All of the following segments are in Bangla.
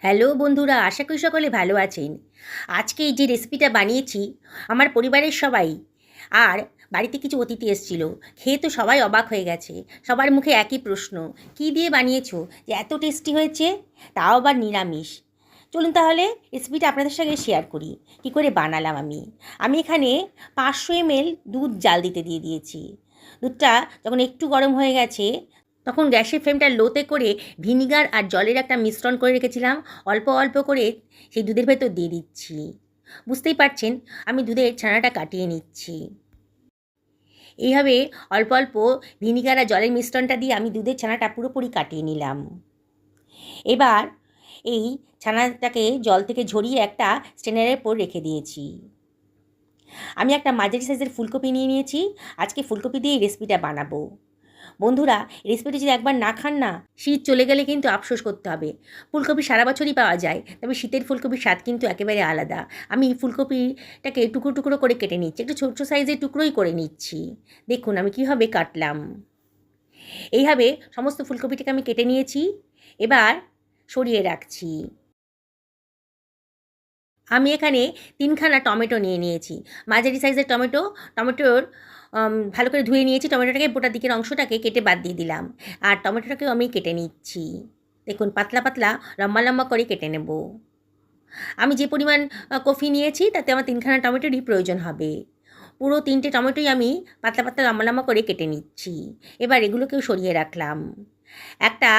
হ্যালো বন্ধুরা, আশা করি সকলে ভালো আছেন। আজকে এই যে রেসিপিটা বানিয়েছি, আমার পরিবারের সবাই আর বাড়িতে কিছু অতিথি এসেছিল, খেয়ে তো সবাই অবাক হয়ে গেছে। সবার মুখে একই প্রশ্ন, কী দিয়ে বানিয়েছো যে এত টেস্টি হয়েছে, তাও আবার নিরামিষ। চলুন তাহলে রেসিপিটা আপনাদের সঙ্গে শেয়ার করি কী করে বানালাম আমি এখানে 500 ml দুধ জাল দিতে দিয়ে দিয়েছি। দুধটা যখন একটু গরম হয়ে গেছে, তখন গ্যাসের ফ্লেমটা লোতে করে ভিনিগার আর জলের একটা মিশ্রণ করে রেখেছিলাম, অল্প অল্প করে সেই দুধের ভেতর দিয়ে দিচ্ছি। বুঝতেই পারছেন, আমি দুধের ছানাটা কাটিয়ে নিচ্ছি। এইভাবে অল্প অল্প ভিনিগার আর জলের মিশ্রণটা দিয়ে আমি দুধের ছানাটা পুরোপুরি কাটিয়ে নিলাম। এবার এই ছানাটাকে জল থেকে ঝরিয়ে একটা স্ট্রেনারের উপর রেখে দিয়েছি। আমি একটা মাঝারি সাইজের ফুলকপি নিয়ে নিয়েছি। আজকে ফুলকপি দিয়ে এই রেসিপিটা বানাবো। বন্ধুরা, রেসিপিটি যদি একবার না খান না, শীত চলে গেলে কিন্তু আফসোস করতে হবে। ফুলকপি সারা বছরই পাওয়া যায়, তবে শীতের ফুলকপির স্বাদ কিন্তু একেবারে আলাদা। আমি ফুলকপিটাকে টুকরো টুকরো করে কেটে নিচ্ছি, একটু ছোটো সাইজের টুকরোই করে নিচ্ছি। দেখুন আমি কীভাবে কাটলাম। এইভাবে সমস্ত ফুলকপিটাকে আমি কেটে নিয়েছি। এবার সরিয়ে রাখছি। আমি এখানে 3খানা টমেটো নিয়ে নিয়েছি, মাঝারি সাইজের টমেটোর ভালো করে ধুয়ে নিয়েছি। টমেটোটাকে বোটার দিকের অংশটাকে কেটে বাদ দিয়ে দিলাম, আর টমেটোটাকেও আমি কেটে নিচ্ছি। দেখুন পাতলা পাতলা লম্বা লম্বা করে কেটে নেব। আমি যে পরিমাণ কফি নিয়েছি তাতে আমার 3খানা টমেটোরই প্রয়োজন হবে। পুরো 3টে টমেটোই আমি পাতলা পাতলা লম্বা লম্বা করে কেটে নিচ্ছি। এবার এগুলোকেও সরিয়ে রাখলাম। একটা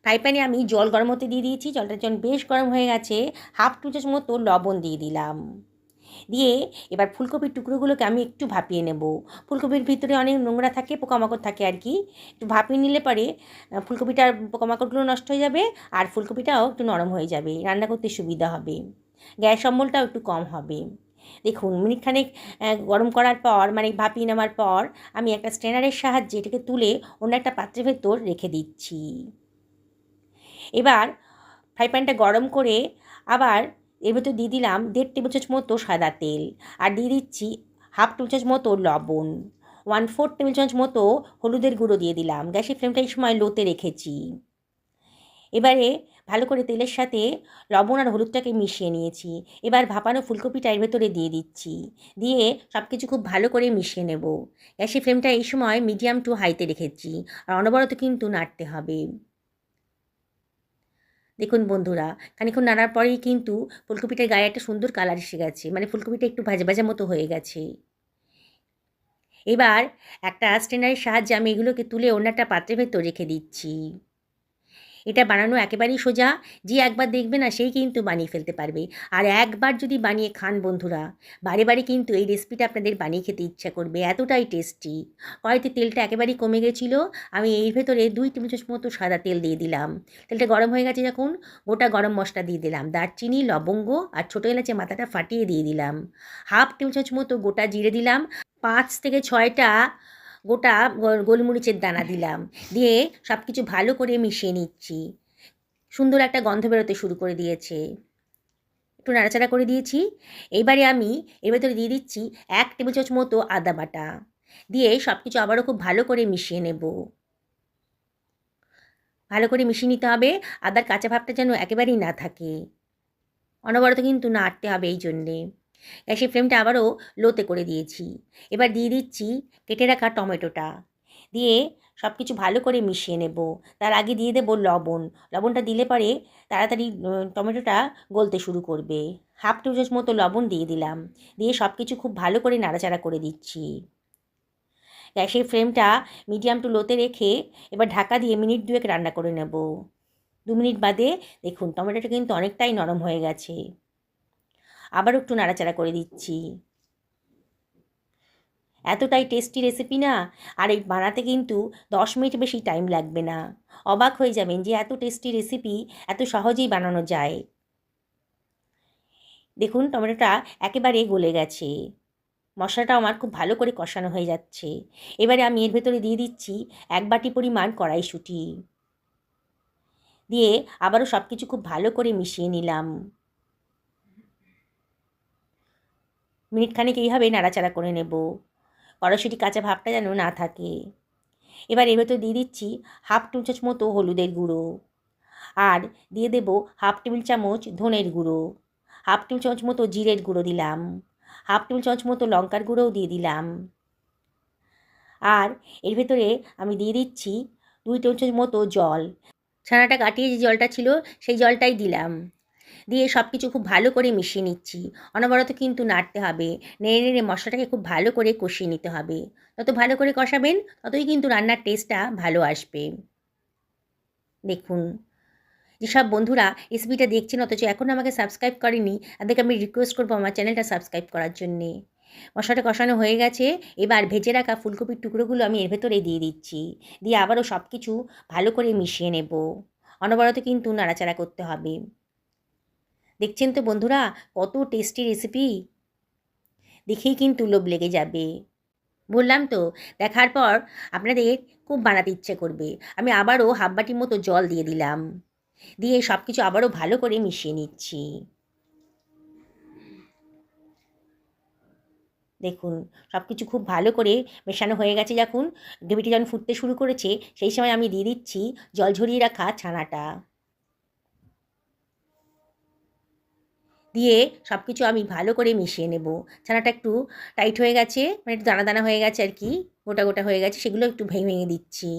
ফ্রাই প্যানে আমি জল গরম হতে দিয়ে দিয়েছি। জলটা যখন বেশ গরম হয়ে গেছে, হাফ টু চামচ মতো লবণ দিয়ে দিলাম। দিয়ে এবার ফুলকপির টুকরোগুলোকে আমি একটু ভাপিয়ে নেব। ফুলকপির ভিতরে অনেক নোংরা থাকে, পোকামাকড় থাকে আর কি। একটু ভাপিয়ে নিলে পরে ফুলকপিটার পোকামাকড়গুলো নষ্ট হয়ে যাবে, আর ফুলকপিটাও একটু নরম হয়ে যাবে, রান্না করতে সুবিধা হবে, গ্যাস অম্বলটাও একটু কম হবে। দেখুন মিনিটখানেক গরম করার পর, মানে ভাপিয়ে নেওয়ার পর, আমি একটা স্ট্রেনারের সাহায্যে এটাকে তুলে অন্য একটা পাত্রের ভেতর রেখে দিচ্ছি। এবার ফ্রাই প্যানটা গরম করে আবার এর ভেতর দিয়ে দিলাম 1.5 টেবিল চামচ মতো সাদা তেল, আর দিয়ে দিচ্ছি হাফ টেবিল চামচ মতো লবণ, 1/4 টেবিল চামচ মতো হলুদের গুঁড়ো দিয়ে দিলাম। গ্যাসের ফ্লেমটা এই সময় লোতে রেখেছি। এবারে ভালো করে তেলের সাথে লবণ আর হলুদটাকে মিশিয়ে নিয়েছি। এবার ভাপানো ফুলকপিটা এর ভেতরে দিয়ে দিচ্ছি, দিয়ে সব কিছু খুব ভালো করে মিশিয়ে নেব। গ্যাসের ফ্লেমটা এই সময় মিডিয়াম টু হাইতে রেখেছি, আর অনবরত কিন্তু নাড়তে হবে। দেখুন বন্ধুরা, খানিকক্ষণ নাড়ার পরেই কিন্তু ফুলকপিটার গায়ে একটা সুন্দর কালার এসে গেছে, মানে ফুলকপিটা একটু ভাজা ভাজা মতো হয়ে গেছে। এবার একটা স্ট্রেনারের সাহায্যে আমি এগুলোকে তুলে অন্য একটা পাত্রের ভেতর রেখে দিচ্ছি। এটা বানানো একেবারেই সোজা, যে একবার দেখবে না সেই কিন্তু বানিয়ে ফেলতে পারবে। আর একবার যদি বানিয়ে খান বন্ধুরা, বারে বারে কিন্তু এই রেসিপিটা আপনাদের বানিয়ে খেতে ইচ্ছা করবে, এতটাই টেস্টি। কড়াইতে তেলটা একেবারেই কমে গেছিলো, আমি এর ভেতরে 2 টেবিল চামচ মতো সাদা তেল দিয়ে দিলাম। তেলটা গরম হয়ে গেছে যখন, গোটা গরম মশলা দিয়ে দিলাম, দারচিনি, লবঙ্গ আর ছোটো এলাচের মাথাটা ফাটিয়ে দিয়ে দিলাম। হাফ টেবিল চামচ মতো গোটা জিরে দিলাম, 5 থেকে 6টা গোটা গোলমরিচের দানা দিলাম। দিয়ে সব কিছু ভালো করে মিশিয়ে নিচ্ছি। সুন্দর একটা গন্ধ বেরোতে শুরু করে দিয়েছে, একটু নাড়াচাড়া করে দিয়েছি। এইবারে আমি এর ভেতরে দিয়ে দিচ্ছি 1 টেবিল চামচ মতো আদা বাটা, দিয়ে সব কিছু আবারও খুব ভালো করে মিশিয়ে নেব। ভালো করে মিশিয়ে নিতে হবে, আদার কাঁচা ভাবটা যেন একেবারেই না থাকে। অনবরত কিন্তু নাড়তে হবে এই জন্যে। গ্যাসের ফ্লেমটা আবারও লোতে করে দিয়েছি। এবার দিয়ে দিচ্ছি কেটে রাখা টমেটোটা, দিয়ে সব কিছু ভালো করে মিশিয়ে নেব। তার আগে দিয়ে দেবো লবণ। লবণটা দিলে পরে তাড়াতাড়ি টমেটোটা গলতে শুরু করবে। হাফ টেবিল চামচ মতো লবণ দিয়ে দিলাম, দিয়ে সব কিছু খুব ভালো করে নাড়াচাড়া করে দিচ্ছি। গ্যাসের ফ্লেমটা মিডিয়াম টু লোতে রেখে এবার ঢাকা দিয়ে মিনিট 2 রান্না করে নেব। 2 মিনিট বাদে দেখুন টমেটোটা কিন্তু অনেকটাই নরম হয়ে গেছে। আবারও একটু নাড়াচাড়া করে দিচ্ছি। এতটাই টেস্টি রেসিপি না, আর এই বানাতে কিন্তু 10 মিনিট বেশি টাইম লাগবে না। অবাক হয়ে যাবেন যে এত টেস্টি রেসিপি এত সহজেই বানানো যায়। দেখুন টমেটোটা একেবারে গলে গেছে, মশলাটা আমার খুব ভালো করে কষানো হয়ে যাচ্ছে। এবারে আমি এর ভেতরে দিয়ে দিচ্ছি 1 বাটি পরিমাণ কড়াইশুঁটি, দিয়ে আবারও সব কিছু খুব ভালো করে মিশিয়ে নিলাম। মিনিট খানেক এইভাবে নাড়াচাড়া করে নেব, কড়াইশুঁটি কাঁচা ভাবটা যেন না থাকে। এবার এর ভেতর দিয়ে দিচ্ছি হাফ টেবিল চামচ মতো হলুদের গুঁড়ো, আর দিয়ে দেব হাফ টেবিল চামচ ধনের গুঁড়ো, হাফ টেবিল চামচ মতো জিরের গুঁড়ো দিলাম, হাফ টেবিল চামচ মতো লঙ্কার গুঁড়োও দিয়ে দিলাম। আর এর ভেতরে আমি দিয়ে দিচ্ছি 2 টেবিল চামচ মতো জল। ছানাটা কাটিয়ে যে জলটা ছিল সেই জলটাই দিলাম। দিয়ে সব কিছু খুব ভালো করে মিশিয়ে নিচ্ছি। অনবরত কিন্তু নাড়তে হবে। নেড়ে নেড়ে মশলাটাকে খুব ভালো করে কষিয়ে নিতে হবে। যত ভালো করে কষাবেন ততই কিন্তু রান্নার টেস্টটা ভালো আসবে। দেখুন, যেসব বন্ধুরা রেসিপিটা দেখছেন অথচ এখনও আমাকে সাবস্ক্রাইব করেনি, তাদেরকে আমি রিকোয়েস্ট করবো আমার চ্যানেলটা সাবস্ক্রাইব করার জন্যে। মশলাটা কষানো হয়ে গেছে। এবার ভেজে রাখা ফুলকপির টুকরোগুলো আমি এর ভেতরে দিয়ে দিচ্ছি। দিয়ে আবারও সব কিছু ভালো করে মিশিয়ে নেব। অনবরত কিন্তু নাড়াচাড়া করতে হবে। দেখছেন তো বন্ধুরা কত টেস্টি রেসিপি, দেখেই কিন্তু লোভ লেগে যাবে। বললাম তো, দেখার পর আপনাদের খুব বানাতে ইচ্ছে করবে। আমি আবারও হাফ বাটির মতো জল দিয়ে দিলাম। দিয়ে সব কিছু আবারও ভালো করে মিশিয়ে নিচ্ছি। দেখুন, সব কিছু খুব ভালো করে মেশানো হয়ে গেছে। যখন গ্রেভিটি যখন ফুটতে শুরু করেছে সেই সময় আমি দিয়ে দিচ্ছি জল ঝরিয়ে রাখা ছানাটা। দিয়ে সব কিছু আমি ভালো করে মিশিয়ে নেব। ছানাটা একটু টাইট হয়ে গেছে, মানে একটু দানা দানা হয়ে গেছে আর কি, গোটা গোটা হয়ে গেছে, সেগুলো একটু ভেঙে ভেঙে দিচ্ছি।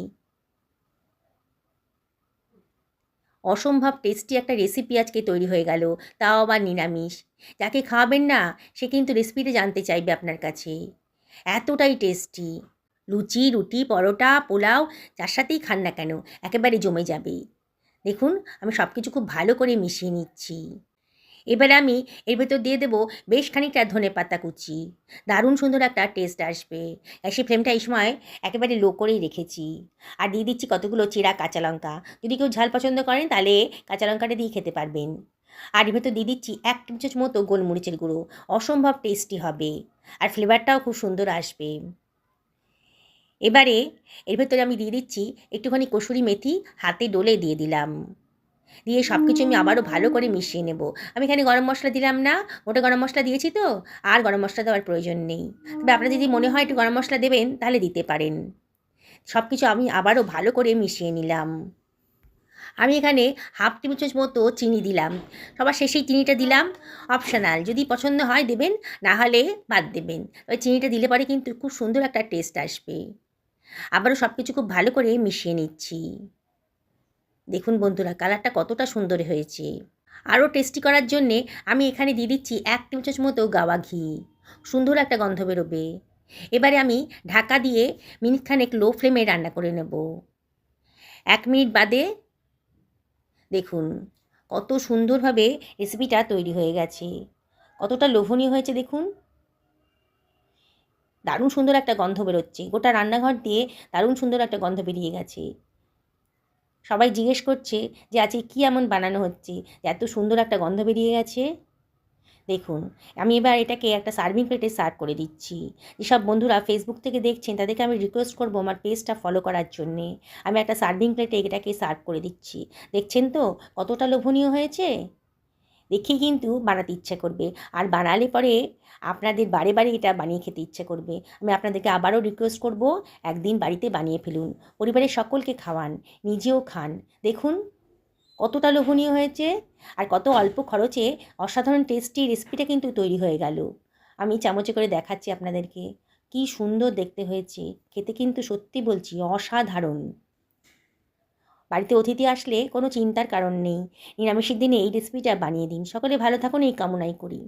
অসম্ভব টেস্টি একটা রেসিপি আজকে তৈরি হয়ে গেল, তাও আবার নিরামিষ। যাকে খাওয়াবেন না সে কিন্তু রেসিপিটা জানতে চাইবে আপনার কাছে, এতটাই টেস্টি। লুচি, রুটি, পরোটা, পোলাও যার সাথেই খান না কেন একেবারে জমে যাবে। দেখুন, আমি সব কিছু খুব ভালো করে মিশিয়ে নিচ্ছি। এবারে আমি এর ভেতর দিয়ে দেবো বেশ খানিকটা ধনেপাতা কুচি। দারুণ সুন্দর একটা টেস্ট আসবে। গ্যাসের ফ্লেমটা এই সময় একেবারে লো করেই রেখেছি। আর দিয়ে দিচ্ছি কতগুলো চেরা কাঁচা লঙ্কা। যদি কেউ ঝাল পছন্দ করেন তাহলে কাঁচা লঙ্কাটা দিয়ে খেতে পারবেন। আর এর ভেতর দিয়ে দিচ্ছি 1 টেবিল চামচ মতো গোলমরিচের গুঁড়ো। অসম্ভব টেস্টি হবে আর ফ্লেভারটাও খুব সুন্দর আসবে। এবারে এর ভেতরে আমি দিয়ে দিচ্ছি একটুখানি কসুরি মেথি, হাতে ডলে দিয়ে দিলাম। দিয়ে সব কিছু আমি আবারও ভালো করে মিশিয়ে নেব। আমি এখানে গরম মশলা দিলাম না, গোটা গরম মশলা দিয়েছি তো, আর গরম মশলা দেওয়ার প্রয়োজন নেই। তবে আপনার যদি মনে হয় একটু গরম মশলা দেবেন তাহলে দিতে পারেন। সব কিছু আমি আবারও ভালো করে মিশিয়ে নিলাম। আমি এখানে হাফ টেবিল চামচ মতো চিনি দিলাম। সবার শেষেই চিনিটা দিলাম, অপশনাল, যদি পছন্দ হয় দেবেন, না হলে বাদ দেবেন। তবে চিনিটা দিলে পরে কিন্তু খুব সুন্দর একটা টেস্ট আসবে। আবারও সব কিছু খুব ভালো করে মিশিয়ে নিচ্ছি। দেখুন বন্ধুরা, কালারটা কতটা সুন্দর হয়েছে। আরও টেস্টি করার জন্যে আমি এখানে দিয়ে দিচ্ছি 1 টেবিল চামচ মতো গাওয়া ঘি। সুন্দর একটা গন্ধ বেরোবে। এবারে আমি ঢাকা দিয়ে মিনিটখানেক লো ফ্লেমে রান্না করে নেব। 1 মিনিট বাদে দেখুন কত সুন্দরভাবে রেসিপিটা তৈরি হয়ে গেছে। কতটা লোভনীয় হয়েছে দেখুন। দারুণ সুন্দর একটা গন্ধ বেরোচ্ছে। গোটা রান্নাঘর দিয়ে দারুণ সুন্দর একটা গন্ধ বেরিয়ে গেছে। সবাই জিজ্ঞেস করছে যে আজকে কী এমন বানানো হচ্ছে যে এত সুন্দর একটা গন্ধ বেরিয়ে গেছে। দেখুন, আমি এবার এটাকে একটা সার্ভিং প্লেটে সার্ভ করে দিচ্ছি। যেসব বন্ধুরা ফেসবুক থেকে দেখছেন তাদেরকে আমি রিকোয়েস্ট করবো আমার পেজটা ফলো করার জন্যে। আমি একটা সার্ভিং প্লেটে এটাকে সার্ভ করে দিচ্ছি। দেখছেন তো কতটা লোভনীয় হয়েছে। দেখেই কিন্তু বানাতে ইচ্ছে করবে। আর বানালে পরে আপনাদের বারে বারে এটা বানিয়ে খেতে ইচ্ছে করবে। আমি আপনাদেরকে আবারও রিকোয়েস্ট করব, একদিন বাড়িতে বানিয়ে ফেলুন, পরিবারের সকলকে খাওয়ান, নিজেও খান। দেখুন কতটা লোভনীয় হয়েছে আর কত অল্প খরচে অসাধারণ টেস্টি রেসিপিটা কিন্তু তৈরি হয়ে গেল। আমি চামচে করে দেখাচ্ছি আপনাদেরকে, কি সুন্দর দেখতে হয়েছে। খেতে কিন্তু সত্যি বলছি অসাধারণ। বাড়িতে অতিথি আসলে কোনো চিন্তার কারণ নেই। নিরামিষের দিনে এই রেসিপিটা বানিয়ে দিন। সকলে ভালো থাকুন এই কামনাই করি।